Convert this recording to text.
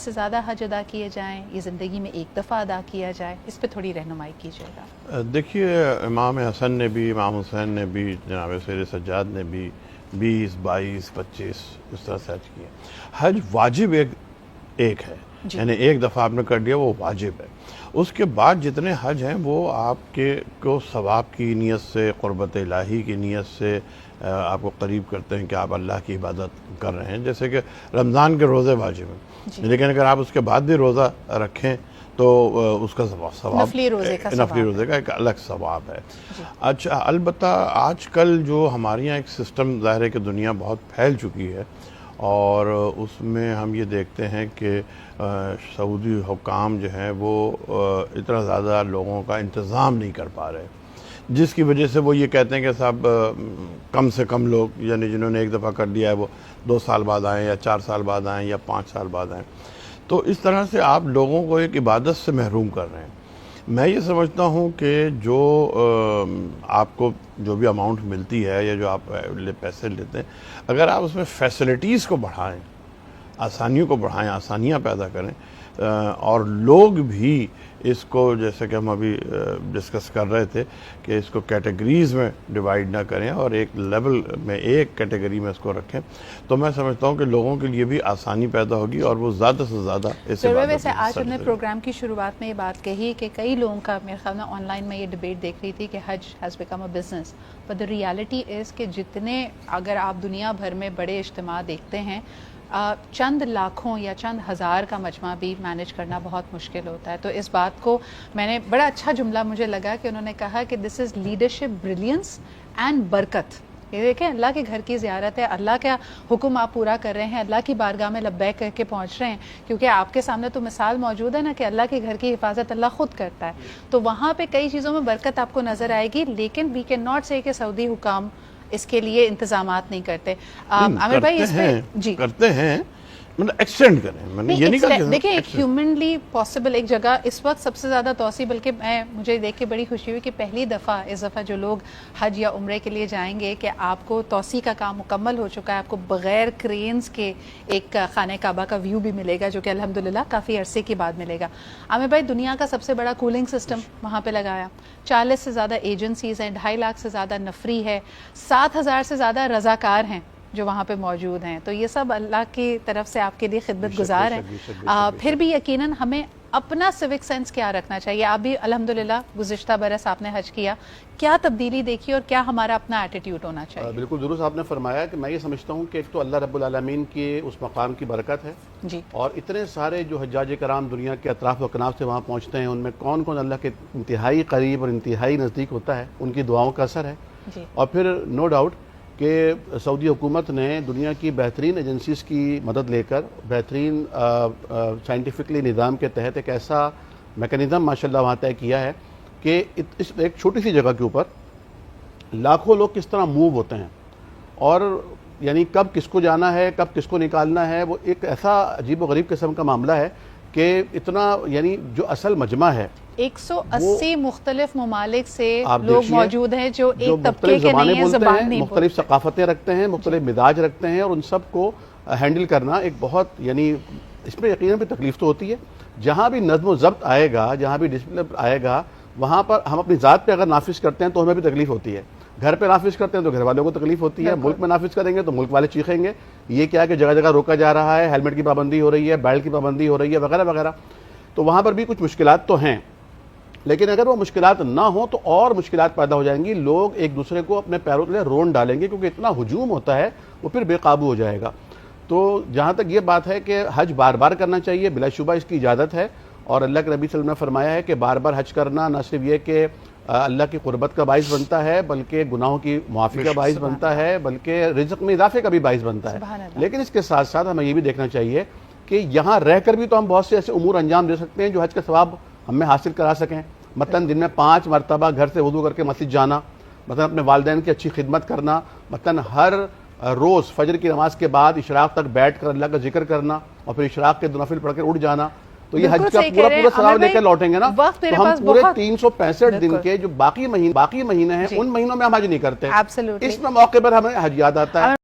سے زیادہ حج ادا کیے جائیں، یہ زندگی میں ایک دفعہ ادا کیا جائے؟ اس پہ تھوڑی رہنمائی کیجیے گا۔ دیکھیے، امام حسن نے بھی، امام حسین نے بھی، جناب سید سجاد نے بھی 20 22 25 اس طرح سے حج کیا۔ حج واجب ایک ہے، یعنی ایک دفعہ آپ نے کر دیا وہ واجب ہے۔ اس کے بعد جتنے حج ہیں وہ آپ کو ثواب کی نیت سے، قربت الہی کی نیت سے آپ کو قریب کرتے ہیں کہ آپ اللہ کی عبادت کر رہے ہیں۔ جیسے کہ رمضان کے روزے واجب ہیں، لیکن اگر آپ اس کے بعد بھی روزہ رکھیں تو اس کا ثواب، نفلی روزے کا ایک الگ ثواب ہے۔ اچھا، البتہ آج کل جو ہمارے یہاں ایک سسٹم ظاہر ہے کہ دنیا بہت پھیل چکی ہے، اور اس میں ہم یہ دیکھتے ہیں کہ سعودی حکام جو ہیں وہ اتنا زیادہ لوگوں کا انتظام نہیں کر پا رہے، جس کی وجہ سے وہ یہ کہتے ہیں کہ صاحب کم سے کم لوگ، یعنی جنہوں نے ایک دفعہ کر دیا ہے وہ 2 سال بعد آئیں یا 4 سال بعد آئیں یا 5 سال بعد آئیں۔ تو اس طرح سے آپ لوگوں کو ایک عبادت سے محروم کر رہے ہیں۔ میں یہ سمجھتا ہوں کہ جو آپ کو جو بھی اماؤنٹ ملتی ہے یا جو آپ پیسے لیتے ہیں، اگر آپ اس میں فیسلٹیز کو بڑھائیں، آسانیوں کو بڑھائیں، آسانیاں پیدا کریں، اور لوگ بھی اس کو، جیسے کہ ہم ابھی ڈسکس کر رہے تھے کہ اس کو کیٹیگریز میں ڈیوائیڈ نہ کریں اور ایک لیول میں، ایک کیٹیگری میں اس کو رکھیں، تو میں سمجھتا ہوں کہ لوگوں کے لیے بھی آسانی پیدا ہوگی اور وہ زیادہ سے زیادہ اس عبادت میں ویسے آج ہم نے پروگرام کی شروعات میں یہ بات کہی کہ کئی لوگوں کا، میرے خیال میں آن لائن میں یہ ڈیبیٹ دیکھ رہی تھی کہ حج has become a business, but the reality is کہ جتنے، اگر آپ دنیا بھر میں بڑے اجتماع دیکھتے ہیں، چند لاکھوں یا چند ہزار کا مجمع بھی مینیج کرنا بہت مشکل ہوتا ہے۔ تو اس بات کو میں نے، بڑا اچھا جملہ مجھے لگا کہ انہوں نے کہا کہ دس از لیڈرشپ بریلینس اینڈ برکت۔ یہ دیکھیں، اللہ کے گھر کی زیارت ہے، اللہ کا حکم آپ پورا کر رہے ہیں، اللہ کی بارگاہ میں لبیک کر کے پہنچ رہے ہیں، کیونکہ آپ کے سامنے تو مثال موجود ہے نا کہ اللہ کے گھر کی حفاظت اللہ خود کرتا ہے۔ تو وہاں پہ کئی چیزوں میں برکت آپ کو نظر آئے گی، لیکن وی کین ناٹ سے کہ سعودی حکام اس کے لیے انتظامات نہیں کرتے۔ عامر بھائی، اس پہ جی کرتے ہیں، مطلب ایکسٹینڈ کریں، میں نے یہ نہیں کہا کہ دیکھیں ایک ہیومنلی پاسبل ایک جگہ اس وقت سب سے زیادہ توسیع، بلکہ مجھے دیکھ کے بڑی خوشی ہوئی کہ پہلی دفعہ اس دفعہ جو لوگ حج یا عمرے کے لیے جائیں گے کہ آپ کو توسیع کا کام مکمل ہو چکا ہے، آپ کو بغیر کرینز کے ایک خانہ کعبہ کا ویو بھی ملے گا، جو کہ الحمدللہ کافی عرصے کے بعد ملے گا۔ عامر بھائی، دنیا کا سب سے بڑا کولنگ سسٹم وہاں پہ لگایا، 40 سے زیادہ ایجنسیز ہیں، 2.5 لاکھ سے زیادہ نفری ہے، 7,000 سے زیادہ رضاکار ہیں جو وہاں پہ موجود ہیں۔ تو یہ سب اللہ کی طرف سے آپ کے لیے خدمت گزار ہیں۔ پھر بھی یقیناً ہمیں اپنا سیوک سینس کیا رکھنا چاہیے؟ آپ بھی الحمدللہ گزشتہ برس آپ نے حج کیا، کیا تبدیلی دیکھی اور کیا ہمارا اپنا ایٹیٹیوڈ ہونا چاہیے؟ بالکل درست آپ نے فرمایا کہ میں یہ سمجھتا ہوں کہ ایک تو اللہ رب العالمین کی اس مقام کی برکت ہے جی، اور اتنے سارے جو حجاج کرام دنیا کے اطراف و اکناف سے وہاں پہنچتے ہیں، ان میں کون کون اللہ کے انتہائی قریب اور انتہائی نزدیک ہوتا ہے، ان کی دعاؤں کا اثر ہے۔ جی، اور پھر نو ڈاؤٹ کہ سعودی حکومت نے دنیا کی بہترین ایجنسیز کی مدد لے کر بہترین سائنٹیفکلی نظام کے تحت ایک ایسا میکانزم ماشاءاللہ وہاں طے کیا ہے کہ اس ایک چھوٹی سی جگہ کے اوپر لاکھوں لوگ کس طرح موو ہوتے ہیں، اور یعنی کب کس کو جانا ہے، کب کس کو نکالنا ہے، وہ ایک ایسا عجیب و غریب قسم کا معاملہ ہے کہ اتنا، یعنی جو اصل مجمع ہے 180 مختلف ممالک سے لوگ موجود ہیں جو ایک طبقے کے نہیں ہیں، زبان نہیں، مختلف ثقافتیں رکھتے ہیں، مختلف مزاج رکھتے ہیں، اور ان سب کو ہینڈل کرنا ایک بہت، یعنی اس میں یقیناً بھی تکلیف تو ہوتی ہے۔ جہاں بھی نظم و ضبط آئے گا، جہاں بھی ڈسپلن آئے گا، وہاں پر ہم اپنی ذات پہ اگر نافذ کرتے ہیں تو ہمیں بھی تکلیف ہوتی ہے، گھر پہ نافذ کرتے ہیں تو گھر والوں کو تکلیف ہوتی ہے، ملک میں نافذ کریں گے تو ملک والے چیخیں گے، یہ کیا کہ جگہ جگہ روکا جا رہا ہے، ہیلمٹ کی پابندی ہو رہی ہے، بیلٹ کی پابندی ہو رہی ہے، وغیرہ وغیرہ۔ تو وہاں پر بھی کچھ مشکلات تو ہیں، لیکن اگر وہ مشکلات نہ ہوں تو اور مشکلات پیدا ہو جائیں گی، لوگ ایک دوسرے کو اپنے پیروں تلے رون ڈالیں گے، کیونکہ اتنا ہجوم ہوتا ہے وہ پھر بے قابو ہو جائے گا۔ تو جہاں تک یہ بات ہے کہ حج بار بار کرنا چاہیے، بلا شبہ اس کی اجازت ہے، اور اللہ کے نبی صلی اللہ علیہ وسلم نے فرمایا ہے کہ بار بار حج کرنا نہ صرف یہ کہ اللہ کی قربت کا باعث بنتا ہے، بلکہ گناہوں کی معافی کا باعث بنتا ہے، بلکہ رزق میں اضافے کا بھی باعث بنتا ہے۔ لیکن اس کے ساتھ ساتھ ہمیں یہ بھی دیکھنا چاہیے کہ یہاں رہ کر بھی تو ہم بہت سے ایسے امور انجام دے سکتے ہیں جو حج کا ثواب ہمیں حاصل کرا سکیں۔ مثلاً دن میں 5 مرتبہ گھر سے وضو کر کے مسجد جانا، مثلاً اپنے والدین کی اچھی خدمت کرنا، مثلاً ہر روز فجر کی نماز کے بعد اشراق تک بیٹھ کر اللہ کا ذکر کرنا، اور پھر اشراق کے نوافل پڑھ کر اٹھ جانا۔ تو یہ حج کا پورا ثواب لے کر لوٹیں گے نا، تو ہم پورے 365 دن کے جو باقی مہینے ہیں ان مہینوں میں ہم حج نہیں کرتے، اس موقع پر ہمیں حج یاد آتا ہے۔